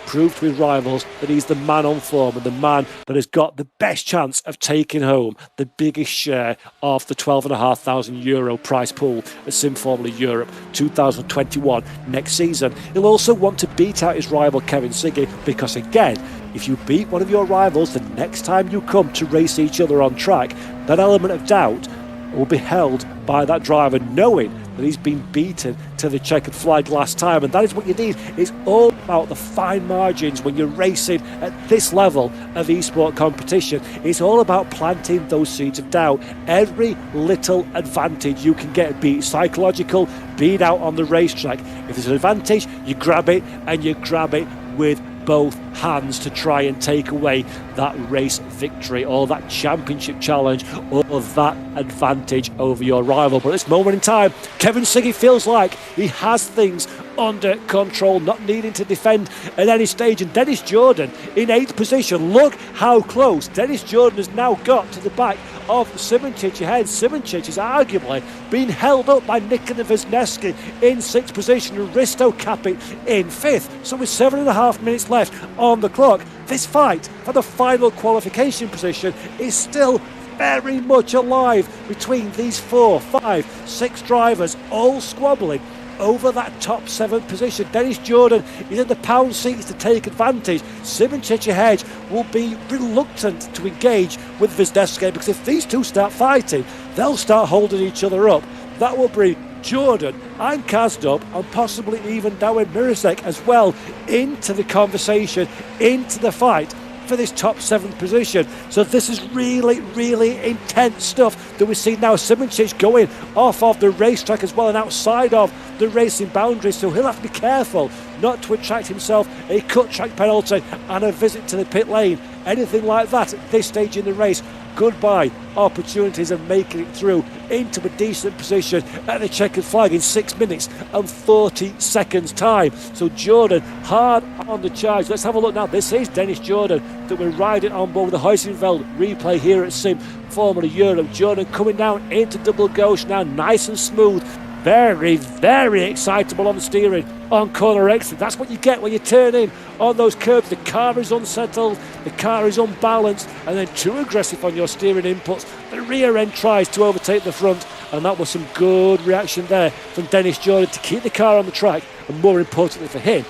[SPEAKER 2] prove to his rivals that he's the man on form and the man that has got the best chance of taking home the biggest share of the €12,500 prize pool at Sim Formula Europe 2021 next season. He'll also want to beat out his rival Kevin Siggy, because again, if you beat one of your rivals the next time you come to race each other on track, that element of doubt will be held by that driver, knowing that he's been beaten to the checkered flag last time. And that is what you need. It's all about the fine margins when you're racing at this level of esport competition. It's all about planting those seeds of doubt. Every little advantage you can get, be it psychological, be it out on the racetrack. If there's an advantage, you grab it, and you grab it with both hands to try and take away that race victory or that championship challenge or that advantage over your rival. But at this moment in time, Kevin Siggy feels like he has things under control, not needing to defend at any stage. And Dennis Jordan in 8th position. Look how close Dennis Jordan has now got to the back of Simoncic ahead. Simoncic is arguably being held up by Nikica Wisniewski in 6th position and Risto Kapit in 5th. So with 7.5 minutes left on the clock, this fight for the final qualification position is still very much alive between these 4, 5, 6 drivers, all squabbling over that top 7 position. Dennis Jordan is in the pound seats to take advantage. Simoncic ahead will be reluctant to engage with Wisniewski, because if these two start fighting, they'll start holding each other up. That will bring Jordan and Kazdub and possibly even Dawid Mirosek as well into the conversation, into the fight for this top 7 position. So this is really, really intense stuff that we see now. Simoncic going off of the racetrack as well and outside of the racing boundaries, so he'll have to be careful not to attract himself a cut track penalty and a visit to the pit lane. Anything like that at this stage in the race, goodbye opportunities of making it through into a decent position at the checkered flag in 6 minutes and 40 seconds time. So Jordan hard on the charge. Let's have a look now. This is Dennis Jordan that we're riding on board the Heusinkveld replay here at Sim Formula Europe. Jordan coming down into double gauche now, nice and smooth. Very, very excitable on the steering on corner exit. That's what you get when you turn in on those curbs. The car is unsettled, the car is unbalanced, and then too aggressive on your steering inputs. The rear end tries to overtake the front, and that was some good reaction there from Dennis Jordan to keep the car on the track, and more importantly for him,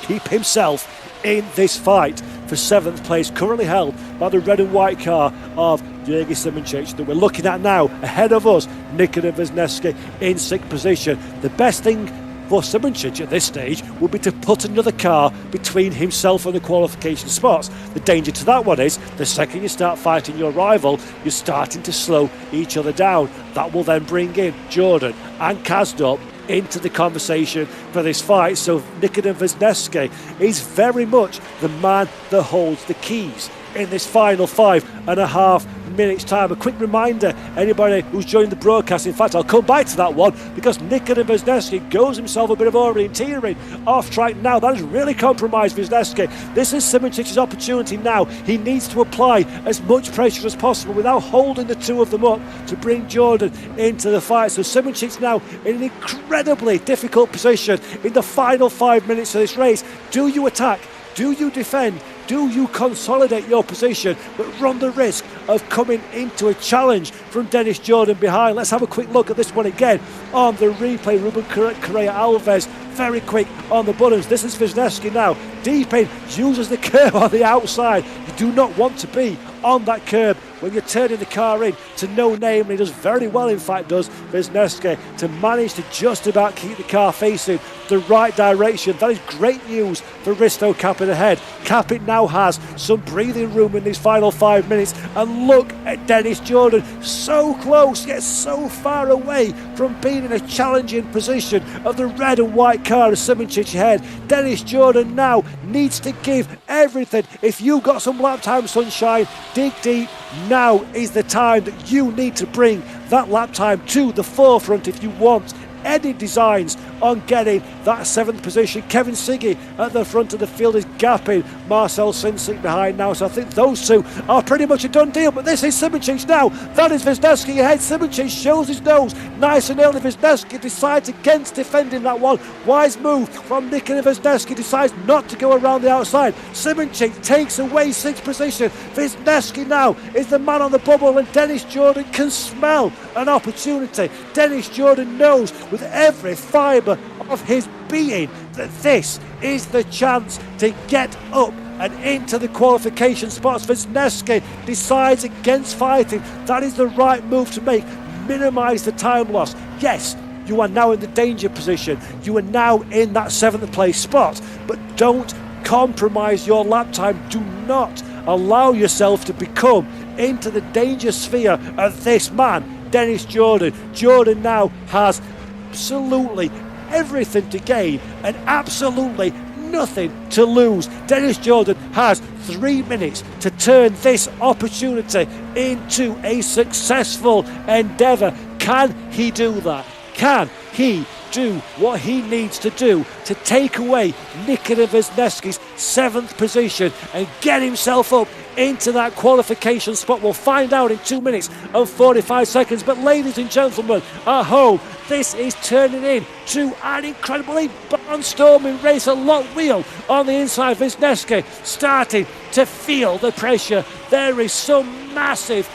[SPEAKER 2] keep himself in this fight for 7th place, currently held by the red and white car of Jürgen Simoncic that we're looking at now. Ahead of us, Nikica Wisniewski in 6th position. The best thing for Simoncic at this stage would be to put another car between himself and the qualification spots. The danger to that one is the second you start fighting your rival, you're starting to slow each other down. That will then bring in Jordan and Kazdub into the conversation for this fight. So Nikica Wisniewski is very much the man that holds the keys in this final 5.5 minutes time. A quick reminder, anybody who's joined the broadcast, in fact I'll come back to that one, because Nikica Wisniewski goes himself a bit of orienteering off track now. That has really compromised Wisniewski. This is Simoncic's opportunity now. He needs to apply as much pressure as possible without holding the two of them up to bring Jordan into the fight. So Simoncic's now in an incredibly difficult position in the final 5 minutes of this race. Do you attack? Do you defend? Do you consolidate your position but run the risk of coming into a challenge from Dennis Jordan behind? Let's have a quick look at this one again on the replay. Ruben Correa Alves, very quick on the buttons. This is Wisniewski now, deep in, uses the curb on the outside. You do not want to be on that curb when you're turning the car in to no name, and he does very well, in fact does Wisniewski, to manage to just about keep the car facing the right direction. That is great news for Risto Kapit ahead. Kapit now has some breathing room in these final 5 minutes, and look at Dennis Jordan, so close yet so far away from being in a challenging position of the red and white car of Simoncic ahead. Dennis Jordan now needs to give everything. If you've got some lap time sunshine, dig deep. Now is the time that you need to bring that lap time to the forefront if you want any designs on getting that 7th position. Kevin Siggy at the front of the field is gapping Marcel Sincic behind now, so I think those two are pretty much a done deal. But this is Simoncic now. That is Wisniewski ahead. Simoncic shows his nose nice and early. Wisniewski decides against defending that one. Wise move from Nikica Wisniewski, decides not to go around the outside. Simoncic takes away 6th position. Wisniewski now is the man on the bubble, and Dennis Jordan can smell an opportunity. Dennis Jordan knows with every fibre of his being that this is the chance to get up and into the qualification spots. Wisniewski decides against fighting. That is the right move to make. Minimise the time loss. Yes, you are now in the danger position. You are now in that 7th place spot, but don't compromise your lap time. Do not allow yourself to become into the danger sphere of this man, Dennis Jordan. Jordan now has absolutely everything to gain and absolutely nothing to lose. Dennis Jordan has 3 minutes to turn this opportunity into a successful endeavour. Can he do that? Can he do what he needs to do to take away Nikita Wisniewski's 7th position and get himself up into that qualification spot? We'll find out in 2 minutes and 45 seconds. But ladies and gentlemen at home, this is turning into an incredibly barnstorming race. A lock wheel on the inside. Wisniewski starting to feel the pressure. There is some massive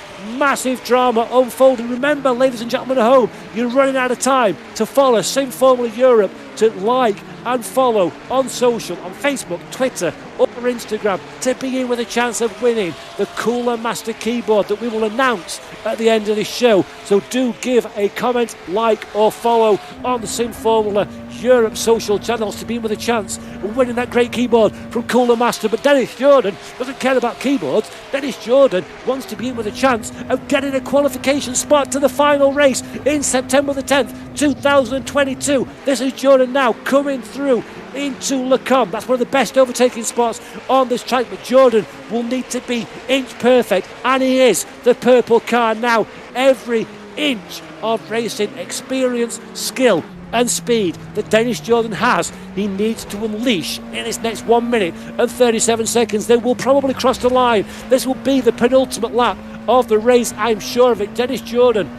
[SPEAKER 2] drama unfolding. Remember, ladies and gentlemen at home, you're running out of time to follow Sim Formula Europe, to like and follow on social, on Facebook, Twitter or Instagram, to be in with a chance of winning the Cooler Master keyboard that we will announce at the end of this show. So do give a comment, like or follow on the Sim Formula Europe social channels to be in with a chance of winning that great keyboard from Cooler Master. But Dennis Jordan doesn't care about keyboards. Dennis Jordan wants to be in with a chance of getting a qualification spot to the final race in September the 10th, 2022. This is Jordan now coming through into Le Combe. That's one of the best overtaking spots on this track, but Jordan will need to be inch perfect, and he is the purple car now. Every inch of racing experience, skill and speed that Dennis Jordan has, he needs to unleash in his next 1 minute and 37 seconds. They will probably cross the line. This will be the penultimate lap of the race, I'm sure of it. Dennis Jordan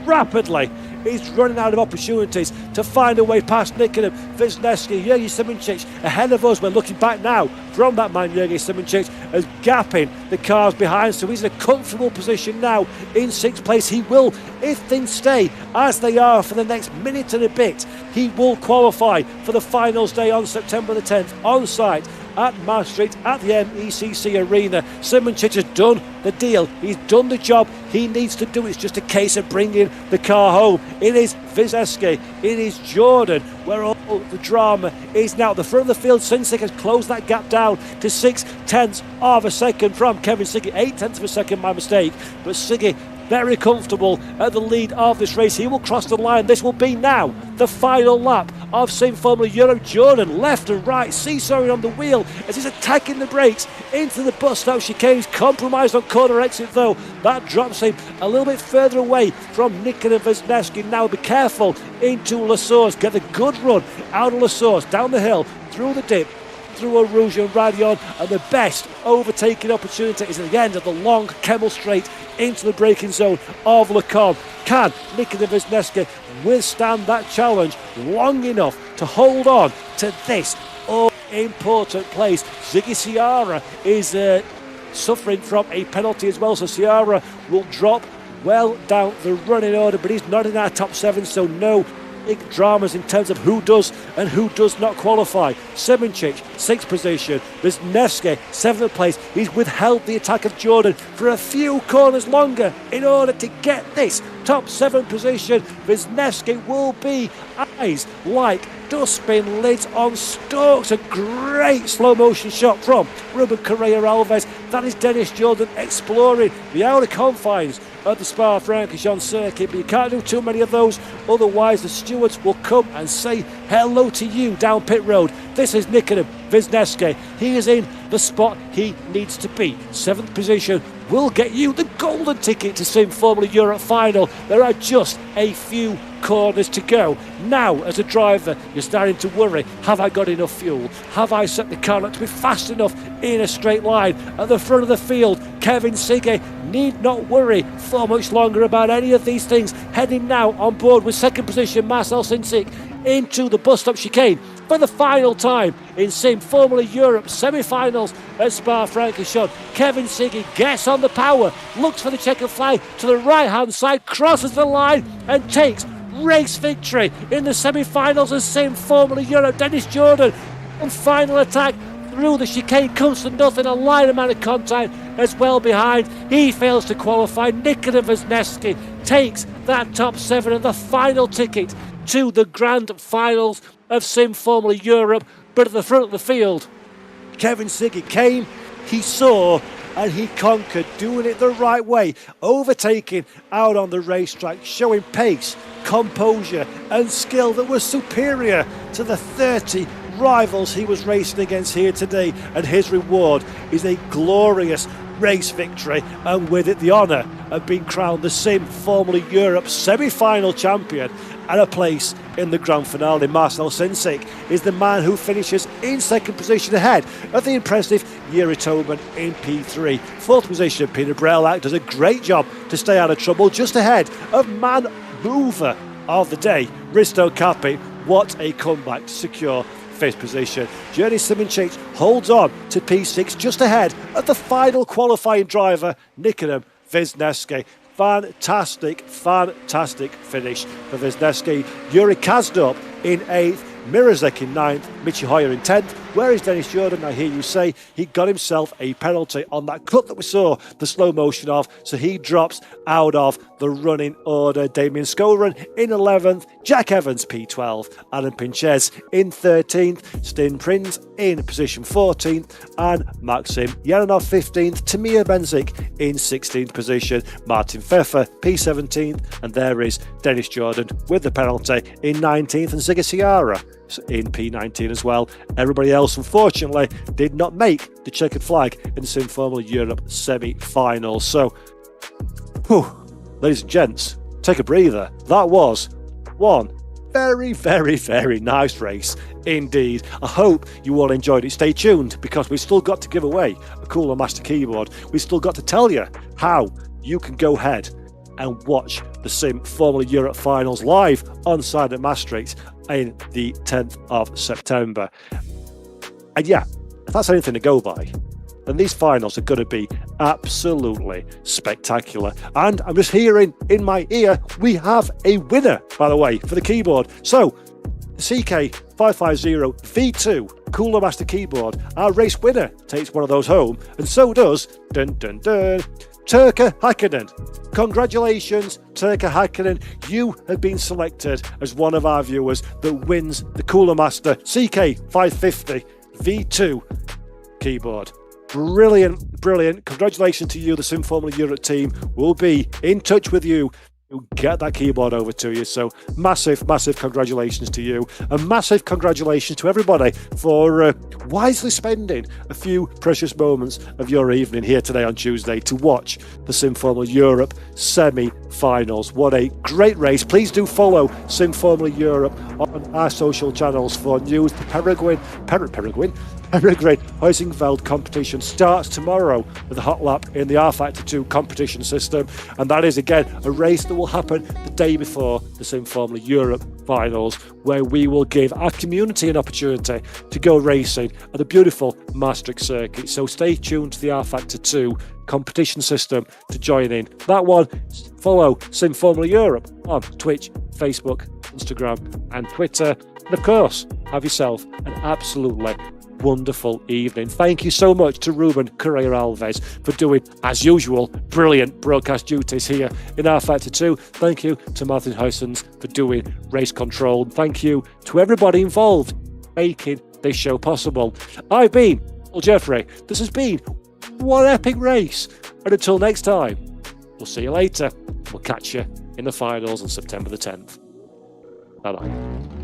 [SPEAKER 2] rapidly is running out of opportunities to find a way past Nikita Wisniewski. Jurgen Simončić ahead of us. We're looking back now from that man Jurgen Simončić as gapping the cars behind, so he's in a comfortable position now in 6th place. He will, if things stay as they are for the next minute and a bit, he will qualify for the finals day on September the 10th on site at Maastricht at the MECC Arena. Simončić has done the deal. He's done the job he needs to do. It's just a case of bringing the car home. It is Wisniewski, it is Jordan, where all the drama is now. At the front of the field, Sinsik has closed that gap down to 6/10 of a second from Kevin Siggy. 8/10 of a second, my mistake. But Siggy very comfortable at the lead of this race. He will cross the line. This will be now the final lap of Sim Formula Europe. Jordan left and right, seesawing on the wheel as he's attacking the brakes into the bus stop chicane. He's compromised on corner exit though. That drops him a little bit further away from Nikita Wisniewski. Now be careful into La Source. Get the good run out of La Source, down the hill, through the dip, through a Rouge and Radion, and the best overtaking opportunity is at the end of the long Kemmel Straight into the braking zone of Le Combe. Can Nikita Wisniewski withstand that challenge long enough to hold on to this all-important place? Ziggy Sciarra is suffering from a penalty as well, so Sciarra will drop well down the running order, but he's not in our top 7, so no big dramas in terms of who does and who does not qualify. Simončić, 6th position. Wisniewski, 7th place. He's withheld the attack of Jordan for a few corners longer in order to get this top 7 position. Wisniewski will be eyes like dustbin lids on stalks. A great slow motion shot from Ruben Correa Alves. That is Dennis Jordan exploring the outer confines of the Spa-Francorchamps circuit, but you can't do too many of those, otherwise the stewards will come and say hello to you down pit road. This is Nikita Wisniewski. He is in the spot he needs to be. 7th position will get you the golden ticket to Sim Formula Europe final. There are just a few corners to go. Now, as a driver, you're starting to worry, have I got enough fuel? Have I set the car up to be fast enough in a straight line? At the front of the field, Kevin Siggy need not worry for much longer about any of these things. Heading now on board with 2nd position, Marcel Sinsik into the bus stop chicane for the final time in Sim Formula Europe semi-finals at Spa-Francorchamps. Kevin Siggy gets on the power, looks for the checkered flag to the right-hand side, crosses the line and takes race victory in the semi-finals of Sim Formula Europe. Dennis Jordan on final attack through the chicane comes to nothing. A line amount of contact as well behind. He fails to qualify. Nikita Wisniewski takes that top 7 and the final ticket to the grand finals of Sim Formula Europe. But at the front of the field, Kevin Siggy came, he saw, and he conquered, doing it the right way, overtaking out on the racetrack, showing pace, composure and skill that was superior to the 30
[SPEAKER 1] rivals he was racing against here today, and his reward is a glorious race victory, and with it the honour of being crowned the Sim Formula Europe semi-final champion and a place in the grand finale. Marcel Sinsick is the man who finishes in second position ahead of the impressive Yuri Toman in P3. Fourth position, Peter Brelak does a great job to stay out of trouble, just ahead of man mover of the day, Risto Kapi. What a comeback to secure fifth position. Journey Simonchich holds on to P6, just ahead of the final qualifying driver, Nikodem Wisniewski. Fantastic finish for Wisniewski. Yuri Kazdorp in 8th, Mirozek in 9th, Michi Hoyer in 10th. Where is Dennis Jordan? I hear you say he got himself a penalty on that cut that we saw the slow motion of, so he drops out of the running order. Damien Skoren in 11th, Jack Evans P12, Adam Pinches in 13th, Stin Prinz in position 14th, and Maxim Yananov 15th, Tamir Benzik in 16th position, Martin Pfeffer P17th, and there is Dennis Jordan with the penalty in 19th, and Ziga Ciara in P19 as well. Everybody else, unfortunately, did not make the checkered flag in the Sim Formula Europe semi-finals. So, ladies and gents, take a breather. That was one very nice race indeed. I hope you all enjoyed it. Stay tuned, because we've still got to give away a Cooler Master keyboard. We've still got to tell you how you can go ahead and watch the Sim Formula Europe finals live on site at Maastricht in the 10th of September. And yeah, if that's anything to go by, then these finals are going to be absolutely spectacular. And I'm just hearing in my ear, we have a winner, by the way, for the keyboard. So, the CK550 V2 Cooler Master keyboard, our race winner takes one of those home, and so does, Turka Hakkinen. Congratulations, Turka Hakkinen. You have been selected as one of our viewers that wins the Cooler Master CK550 V2 keyboard. Brilliant. Congratulations to you. The Sim Formula Europe team will be in touch with you to get that keyboard over to you. So massive congratulations to you, and massive congratulations to everybody for wisely spending a few precious moments of your evening here today on Tuesday to watch the Sim Formula Europe semi-finals. What a great race. Please do follow Sim Formula Europe on our social channels for news. The Peregrine Huizenveld competition starts tomorrow with a hot lap in the R Factor 2 competition system, and that is again a race that will happen the day before the Sim Formula Europe finals, where we will give our community an opportunity to go racing at the beautiful Maastricht circuit. So stay tuned to the R Factor 2 competition system to join in that one. Follow Sim Formula Europe on Twitch, Facebook, Instagram and Twitter, and of course have yourself an absolutely wonderful evening. Thank you so much to Ruben Correa Alves for doing, as usual, brilliant broadcast duties here in R Factor 2. Thank you to Martin Huysens for doing race control. Thank you to everybody involved making this show possible. I've been Paul Jeffrey. This has been one epic race. And until next time, we'll see you later. We'll catch you in the finals on September the 10th. Bye-bye.